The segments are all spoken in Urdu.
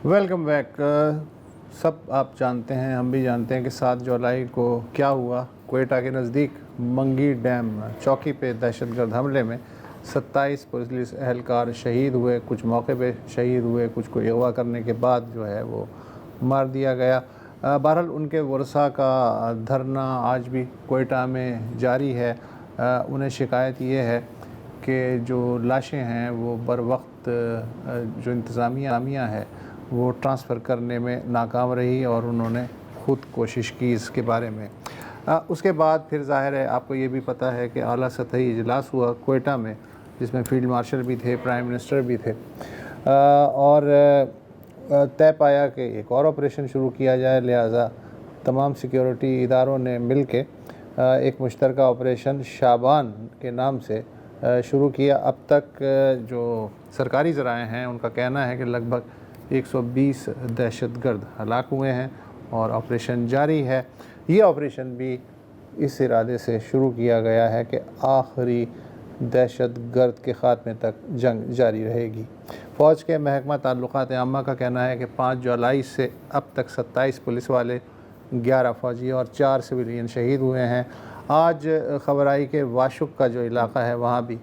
Welcome back. سب آپ جانتے ہیں، ہم بھی جانتے ہیں کہ 7 جولائی کو کیا ہوا. کوئٹہ کے نزدیک منگی ڈیم چوکی پہ دہشت گرد حملے میں 27 پولیس اہلکار شہید ہوئے. کچھ موقع پہ شہید ہوئے، کچھ کو اغوا کرنے کے بعد جو ہے وہ مار دیا گیا. بہرحال ان کے ورثاء کا دھرنا آج بھی کوئٹہ میں جاری ہے. انہیں شکایت یہ ہے کہ جو لاشیں ہیں وہ بر وقت جو انتظامیہ ہے وہ ٹرانسفر کرنے میں ناکام رہی اور انہوں نے خود کوشش کی اس کے بارے میں. اس کے بعد پھر ظاہر ہے آپ کو یہ بھی پتہ ہے کہ اعلیٰ سطحی اجلاس ہوا کوئٹہ میں، جس میں فیلڈ مارشل بھی تھے، پرائم منسٹر بھی تھے، اور طے پایا کہ ایک اور آپریشن شروع کیا جائے. لہٰذا تمام سیکیورٹی اداروں نے مل کے ایک مشترکہ آپریشن شابان کے نام سے شروع کیا. اب تک جو سرکاری ذرائع ہیں ان کا کہنا ہے کہ لگ بھگ 120 دہشت گرد ہلاک ہوئے ہیں اور آپریشن جاری ہے. یہ آپریشن بھی اس ارادے سے شروع کیا گیا ہے کہ آخری دہشت گرد کے خاتمے تک جنگ جاری رہے گی. فوج کے محکمہ تعلقات عامہ کا کہنا ہے کہ 5 جولائی سے اب تک 27 پولیس والے، 11 فوجی اور 4 سویلین شہید ہوئے ہیں. آج خبر آئی کہ واشک کا جو علاقہ ہے وہاں بھی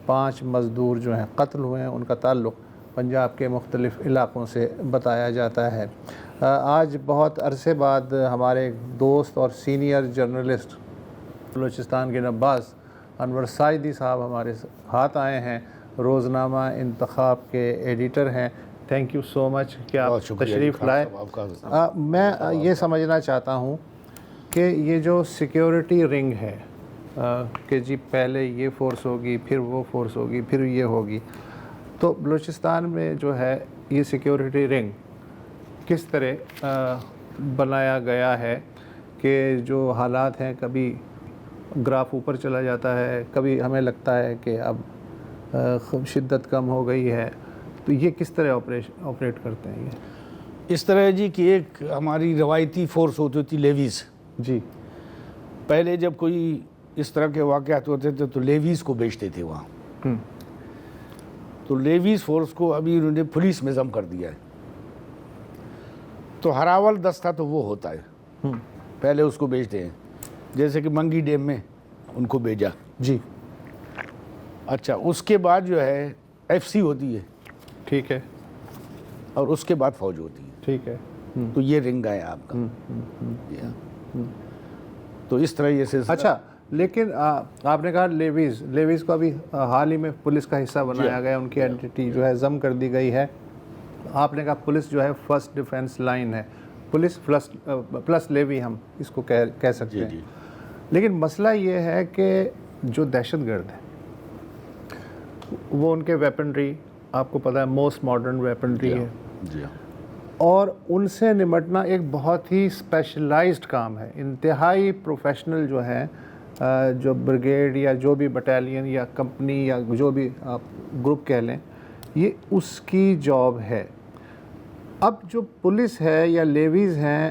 5 مزدور جو ہیں قتل ہوئے ہیں. ان کا تعلق پنجاب کے مختلف علاقوں سے بتایا جاتا ہے. آج بہت عرصے بعد ہمارے دوست اور سینئر جرنلسٹ بلوچستان کے نباز انور ساجدی صاحب ہمارے ہاتھ آئے ہیں. روزنامہ انتخاب کے ایڈیٹر ہیں. تھینک یو سو مچ کہ آپ تشریف لائے. میں یہ سمجھنا چاہتا ہوں کہ یہ جو سیکیورٹی رنگ ہے کہ جی پہلے یہ فورس ہوگی، پھر وہ فورس ہوگی، پھر یہ ہوگی، تو بلوچستان میں جو ہے یہ سیکیورٹی رنگ کس طرح بنایا گیا ہے کہ جو حالات ہیں کبھی گراف اوپر چلا جاتا ہے، کبھی ہمیں لگتا ہے کہ اب شدت کم ہو گئی ہے. تو یہ کس طرح آپریٹ کرتے ہیں؟ یہ اس طرح جی کہ ایک ہماری روایتی فورس ہوتی تھی لیویز. جی پہلے جب کوئی اس طرح کے واقعات ہوتے تھے تو لیویز کو بیچتے تھے وہاں. تو لیویز فورس کو ابھی انہوں نے پولیس میں ضم کر دیا ہے. تو ہراول دستہ تو وہ ہوتا ہے، پہلے اس کو بیچتے ہیں. جیسے کہ منگی ڈیم میں ان کو بھیجا. جی اچھا، اس کے بعد جو ہے ایف سی ہوتی ہے، ٹھیک ہے، اور اس کے بعد فوج ہوتی ہے. ٹھیک ہے. تو یہ رنگ ہے آپ کا. تو اس طرح یہ سے اچھا، لیکن آپ نے کہا لیویز کو ابھی حال ہی میں پولیس کا حصہ بنایا گیا، ان کی آئیڈینٹی جو ہے ضم کر دی گئی ہے. آپ نے کہا پولیس جو ہے فرسٹ ڈیفنس لائن ہے، پولیس پلس لیوی ہم اس کو کہہ سکتے ہیں. لیکن مسئلہ یہ ہے کہ جو دہشت گرد ہیں وہ ان کے ویپنری آپ کو پتہ ہے موسٹ ماڈرن ویپنری ہے، اور ان سے نمٹنا ایک بہت ہی اسپیشلائزڈ کام ہے. انتہائی پروفیشنل جو ہیں، جو بریگیڈ یا جو بھی بٹالین یا کمپنی یا جو بھی آپ گروپ کہہ لیں، یہ اس کی جاب ہے. اب جو پولیس ہے یا لیویز ہیں،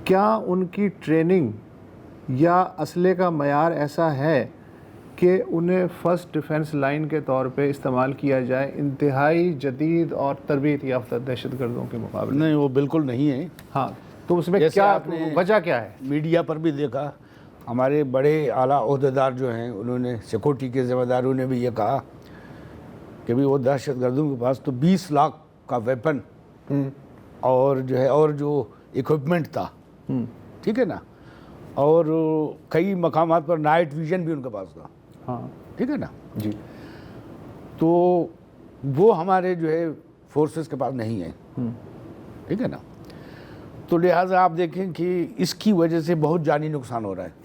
کیا ان کی ٹریننگ یا اسلحے کا معیار ایسا ہے کہ انہیں فرسٹ ڈیفنس لائن کے طور پہ استعمال کیا جائے انتہائی جدید اور تربیت یافتہ دہشت گردوں کے مقابلے؟ نہیں، وہ بالکل نہیں ہے. ہاں، تو اس میں کیا وجہ کیا ہے؟ میڈیا پر بھی دیکھا، ہمارے بڑے اعلیٰ عہدیدار جو ہیں انہوں نے، سیکورٹی کے ذمہ داروں نے بھی یہ کہا کہ بھی وہ دہشت گردوں کے پاس تو 20 لاکھ کا ویپن اور جو ہے اور جو اکوپمنٹ تھا، ٹھیک ہے نا، اور کئی مقامات پر نائٹ ویژن بھی ان کے پاس تھا. ہاں، ٹھیک ہے نا. جی، تو وہ ہمارے جو ہے فورسز کے پاس نہیں ہے. ٹھیک ہے نا. تو لہٰذا آپ دیکھیں کہ اس کی وجہ سے بہت جانی نقصان ہو رہا ہے.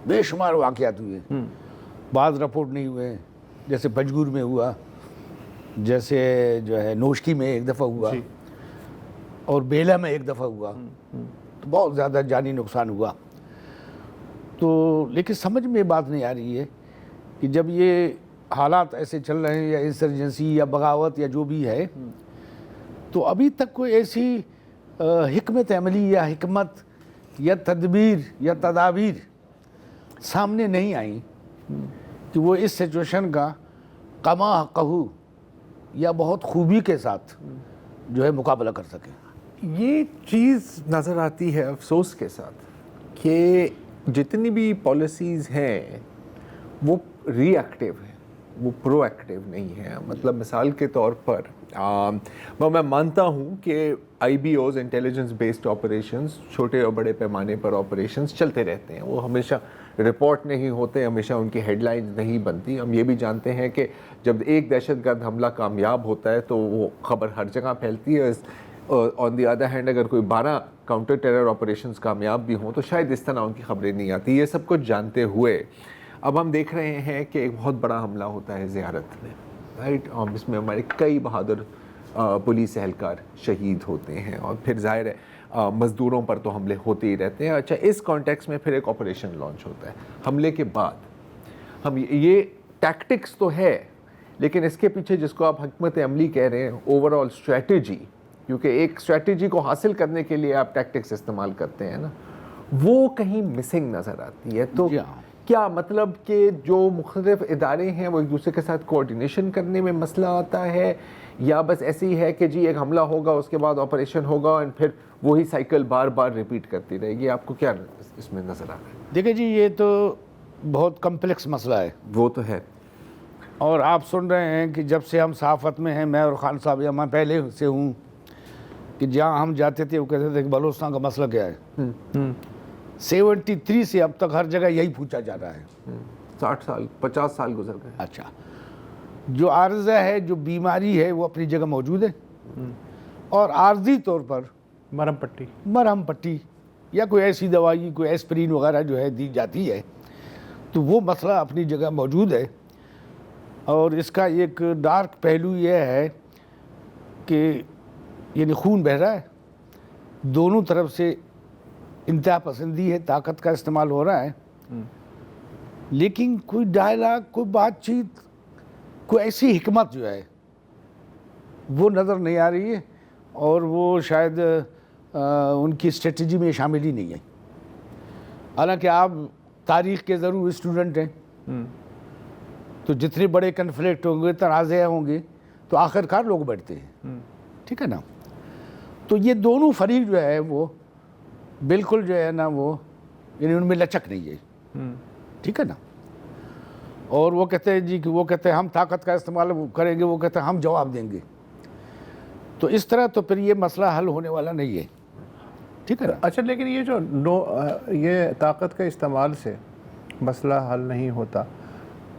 بے شمار واقعات ہوئے، بعض رپورٹ نہیں ہوئے، جیسے پنجگور میں ہوا، جیسے جو ہے نوشکی میں ایک دفعہ ہوا، اور بیلا میں ایک دفعہ ہوا. تو بہت زیادہ جانی نقصان ہوا. تو لیکن سمجھ میں بات نہیں آ رہی ہے کہ جب یہ حالات ایسے چل رہے ہیں، یا انسرجنسی یا بغاوت یا جو بھی ہے، تو ابھی تک کوئی ایسی حکمت عملی یا حکمت یا تدبیر یا تدابیر سامنے نہیں آئیں کہ وہ اس سچویشن کا کما قہو یا بہت خوبی کے ساتھ جو ہے مقابلہ کر سکیں. یہ چیز نظر آتی ہے افسوس کے ساتھ کہ جتنی بھی پالیسیز ہیں وہ ری ایکٹیو ہیں, وہ پرو ایکٹیو نہیں ہیں. مطلب مثال کے طور پر میں مانتا ہوں کہ I B Os intelligence based operations چھوٹے اور بڑے پیمانے پر آپریشنز چلتے رہتے ہیں, وہ ہمیشہ رپورٹ نہیں ہوتے, ہمیشہ ان کی ہیڈ لائنز نہیں بنتی. ہم یہ بھی جانتے ہیں کہ جب ایک دہشت گرد حملہ کامیاب ہوتا ہے تو وہ خبر ہر جگہ پھیلتی ہے. آن دی ادر ہینڈ اگر کوئی 12 کاؤنٹر ٹیرر آپریشنز کامیاب بھی ہوں تو شاید اس طرح ان کی خبریں نہیں آتی. یہ سب کچھ جانتے ہوئے اب ہم دیکھ رہے ہیں کہ ایک بہت بڑا حملہ ہوتا ہے زیارت میں, رائٹ, اور اس میں ہمارے کئی بہادر پولیس اہلکار شہید ہوتے ہیں, اور پھر ظاہر ہے مزدوروں پر تو حملے ہوتے ہی رہتے ہیں. اچھا, اس کانٹیکس میں پھر ایک آپریشن لانچ ہوتا ہے حملے کے بعد. ہم یہ ٹیکٹکس تو ہے, لیکن اس کے پیچھے جس کو آپ حکمت عملی کہہ رہے ہیں, اوور آل اسٹریٹجی, کیونکہ ایک اسٹریٹجی کو حاصل کرنے کے لیے آپ ٹیکٹکس استعمال کرتے ہیں نا, وہ کہیں مسنگ نظر آتی ہے. تو کیا مطلب کہ جو مختلف ادارے ہیں وہ ایک دوسرے کے ساتھ کوآرڈینیشن کرنے میں مسئلہ آتا ہے, یا بس ایسے ہی ہے کہ جی ایک حملہ ہوگا اس کے بعد آپریشن ہوگا اور پھر وہی سائیکل بار بار ریپیٹ کرتی رہے گی؟ آپ کو کیا اس میں نظر آ رہا ہے؟ دیکھیں جی, یہ تو بہت کمپلیکس مسئلہ ہے. وہ تو ہے. اور آپ سن رہے ہیں کہ جب سے ہم صحافت میں ہیں, میں اور خان صاحب, یا میں پہلے سے ہوں, کہ جہاں ہم جاتے تھے وہ کہتے تھے کہ بلوچستان کا مسئلہ کیا ہے. 73 سے اب تک ہر جگہ یہی پوچھا جا رہا ہے. 60 سال 50 سال گزر گئے. اچھا, جو عارضہ ہے, جو بیماری ہے, وہ اپنی جگہ موجود ہے, اور عارضی طور پر مرہم پٹی یا کوئی ایسی دوائی, کوئی ایسپرین وغیرہ جو ہے دی جاتی ہے, تو وہ مسئلہ اپنی جگہ موجود ہے. اور اس کا ایک ڈارک پہلو یہ ہے کہ یعنی خون بہہ رہا ہے, دونوں طرف سے انتہا پسندی ہے, طاقت کا استعمال ہو رہا ہے, لیکن کوئی ڈائلاگ, کوئی بات چیت, کوئی ایسی حکمت جو ہے وہ نظر نہیں آ رہی ہے, اور وہ شاید ان کی اسٹریٹجی میں شامل ہی نہیں ہے. حالانکہ آپ تاریخ کے ضرور اسٹوڈنٹ ہیں, تو جتنے بڑے کنفلکٹ ہوں گے, تنازع ہوں گے, تو آخر کار لوگ بیٹھتے ہیں, ٹھیک ہے نا. تو یہ دونوں فریق جو ہے وہ بالکل جو ہے نا وہ یعنی ان میں لچک نہیں ہے, ٹھیک ہے نا. اور وہ کہتے ہیں جی کہ وہ کہتے ہیں ہم طاقت کا استعمال کریں گے, وہ کہتے ہیں ہم جواب دیں گے. تو اس طرح تو پھر یہ مسئلہ حل ہونے والا نہیں ہے, ٹھیک ہے نا. اچھا, لیکن یہ جو یہ طاقت کا استعمال سے مسئلہ حل نہیں ہوتا,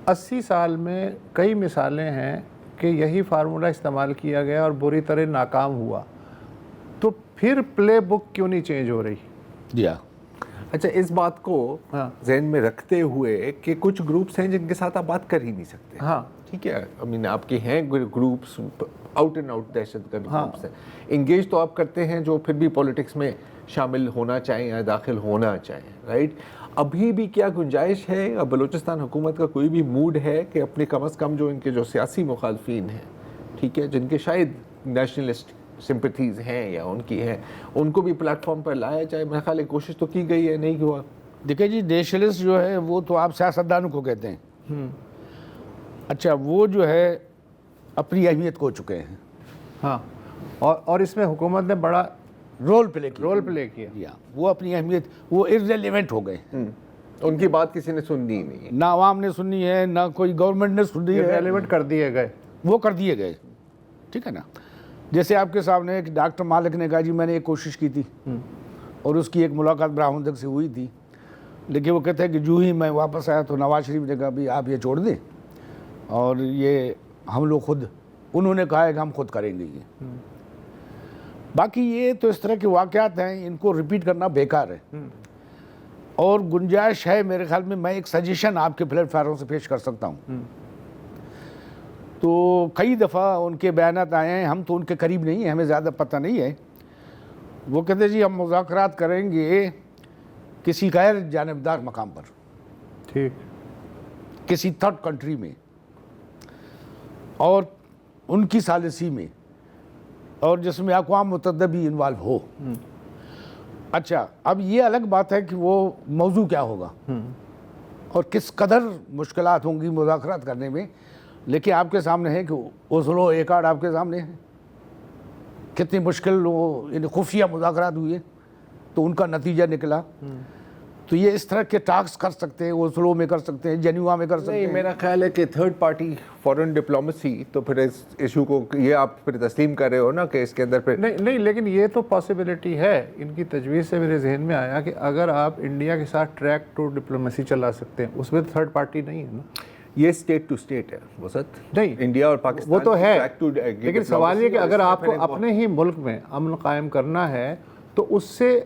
80 سال میں کئی مثالیں ہیں کہ یہی فارمولہ استعمال کیا گیا اور بری طرح ناکام ہوا, تو پھر پلے بک کیوں نہیں چینج ہو رہی؟ جی ہاں. اچھا, اس بات کو ذہن میں رکھتے ہوئے کہ کچھ گروپس ہیں جن کے ساتھ آپ بات کر ہی نہیں سکتے, ہاں ٹھیک ہے, آپ کے ہیں گروپس آؤٹ اینڈ آؤٹ دہشت گرد گروپس ہیں, انگیج تو آپ کرتے ہیں جو پھر بھی پولیٹکس میں شامل ہونا چاہیں یا داخل ہونا چاہیں, رائٹ. ابھی بھی کیا گنجائش ہے, بلوچستان حکومت کا کوئی بھی موڈ ہے کہ اپنے کم از کم جو ان کے جو سیاسی مخالفین ہیں, ٹھیک ہے, جن کے شاید نیشنلسٹ سمپتھیز ہیں یا ان کی ہیں, ان کو بھی پلیٹ فارم پر لایا جائے؟ میرا خیال ہے کوشش تو کی گئی ہے, نہیں ہوا. دیکھیں جی, نیشنلسٹ جو ہے وہ تو آپ سیاستدانوں کو کہتے ہیں. اچھا, وہ جو ہے اپنی اہمیت کھو چکے ہیں. ہاں, اور اس میں حکومت نے بڑا رول پلے کیا. وہ اپنی اہمیت, وہ ارریلیونٹ ہو گئے. ان کی بات کسی نے سننی نہیں ہے, نہ عوام نے سننی ہے, نہ کوئی گورنمنٹ نے سننی ہے, ریلیونٹ کر دیے گئے, وہ کر دیے گئے, ٹھیک ہے نا. جیسے آپ کے سامنے ایک ڈاکٹر مالک نے کہا جی میں نے ایک کوشش کی تھی, اور اس کی ایک ملاقات براہمن تک سے ہوئی تھی, لیکن وہ کہتے ہیں کہ جو ہی میں واپس آیا تو نواز شریف نے کہا بھی آپ یہ چھوڑ دیں, اور یہ ہم لوگ خود, انہوں نے کہا ہے کہ ہم خود کریں گے یہ. باقی یہ تو اس طرح کے واقعات ہیں, ان کو ریپیٹ کرنا بیکار ہے. اور گنجائش ہے میرے خیال میں ایک سجیشن آپ کے پلیٹ فارم سے پیش کر سکتا ہوں. تو کئی دفعہ ان کے بیانات آئے ہیں, ہم تو ان کے قریب نہیں ہیں, ہمیں زیادہ پتہ نہیں ہے. وہ کہتے ہیں جی ہم مذاکرات کریں گے کسی غیر جانبدار مقام پر, ٹھیک, کسی تھرڈ کنٹری میں, اور ان کی ثالثی میں, اور جس میں اقوام متحدہ بھی انوالو ہو. اچھا, اب یہ الگ بات ہے کہ وہ موضوع کیا ہوگا اور کس قدر مشکلات ہوں گی مذاکرات کرنے میں, لیکن آپ کے سامنے ہے کہ اوسلو ایکارڈ آپ کے سامنے ہے, کتنی مشکل وہ یعنی خفیہ مذاکرات ہوئے تو ان کا نتیجہ نکلا. تو یہ اس طرح کے ٹاکس کر سکتے ہیں, اوسلو میں کر سکتے ہیں, جنیوا میں کر سکتے نہیں, ہیں. میرا خیال ہے کہ تھرڈ پارٹی فورن ڈپلومیسی, تو پھر اس ایشو کو یہ آپ پھر تسلیم کر رہے ہو نا کہ اس کے اندر پھر نہیں, لیکن یہ تو پاسبلٹی ہے. ان کی تجویز سے میرے ذہن میں آیا کہ اگر آپ انڈیا کے ساتھ ٹریک ٹو ڈپلومیسی چلا سکتے ہیں, اس میں تھرڈ پارٹی نہیں ہے نا. یہ اسٹیٹ ٹو اسٹیٹ ہے وسط, نہیں انڈیا اور پاکستان وہ تو ہے, track to لیکن سوال یہ کہ اگر آپ کو پھر اپنے ہی ملک میں امن قائم کرنا ہے تو اس سے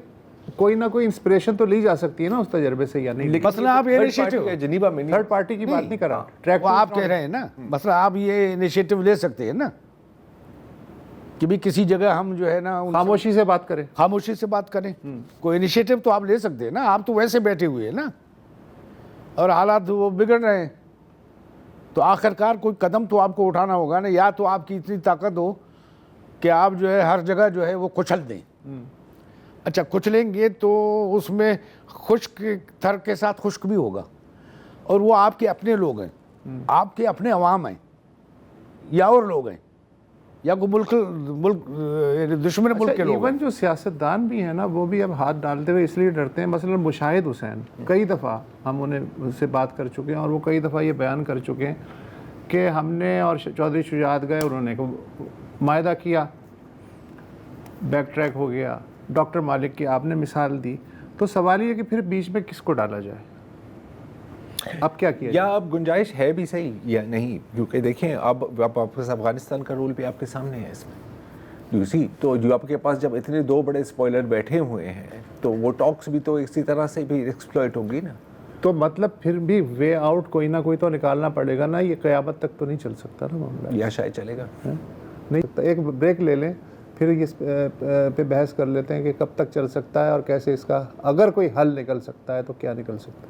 کوئی نہ کوئی انسپریشن تو لی جا سکتی ہے نا اس تجربے سے, یا نہیں. مثلا آپ انیشیٹو جنیوا میں تھرڈ پارٹی کی بات نہیں کر رہا, ٹریک وہ آپ کہہ رہے ہیں نا, مثلا آپ یہ انیشیٹو لے سکتے ہیں نا کہ بھی کسی جگہ ہم جو ہے نا خاموشی سے بات کریں. خاموشی سے بات کریں. کوئی انیشیٹو تو آپ لے سکتے ہیں نا, آپ تو ویسے بیٹھے ہوئے ہیں نا اور حالات وہ بگڑ رہے ہیں, تو آخرکار کوئی قدم تو آپ کو اٹھانا ہوگا نا. یا تو آپ کی اتنی طاقت ہو کہ آپ جو ہے ہر جگہ جو ہے وہ کچل دیں. اچھا کچلیں گے تو اس میں خشک تھر کے ساتھ خشک بھی ہوگا, اور وہ آپ کے اپنے لوگ ہیں, آپ کے اپنے عوام ہیں, یا اور لوگ ہیں, یا کوئی ملک دشمن ملک کے لوگ ہیں. ایون جو سیاستدان بھی ہیں نا وہ بھی اب ہاتھ ڈالتے ہوئے اس لیے ڈرتے ہیں. مثلا مشاہد حسین, کئی دفعہ ہم ان سے بات کر چکے ہیں اور وہ کئی دفعہ یہ بیان کر چکے ہیں کہ ہم نے اور چودھری شجاعت گئے, انہوں نے معاہدہ کیا, بیک ٹریک ہو گیا. ڈاکٹر مالک کی آپ نے مثال دی, تو سوال یہ کہ پھر بیچ میں کس کو ڈالا جائے, اب کیا کیا یا اب گنجائش ہے بھی صحیح یا نہیں, کیونکہ دیکھیں اب واپس افغانستان کا رول بھی آپ کے سامنے ہے اس میں. تو جو آپ کے پاس جب اتنے دو بڑے اسپوائلر بیٹھے ہوئے ہیں تو وہ ٹاکس بھی تو اسی طرح سے بھی ایکسپلوئٹ ہوں گی نا. تو مطلب پھر بھی وے آؤٹ کوئی نہ کوئی تو نکالنا پڑے گا نا, یہ قیامت تک تو نہیں چل سکتا نا معاملہ. یا شاید چلے گا نہیں, ایک بریک لے لیں, پھر اس پہ بحث کر لیتے ہیں کہ کب تک چل سکتا ہے اور کیسے اس کا اگر کوئی حل نکل سکتا ہے تو کیا نکل سکتا ہے.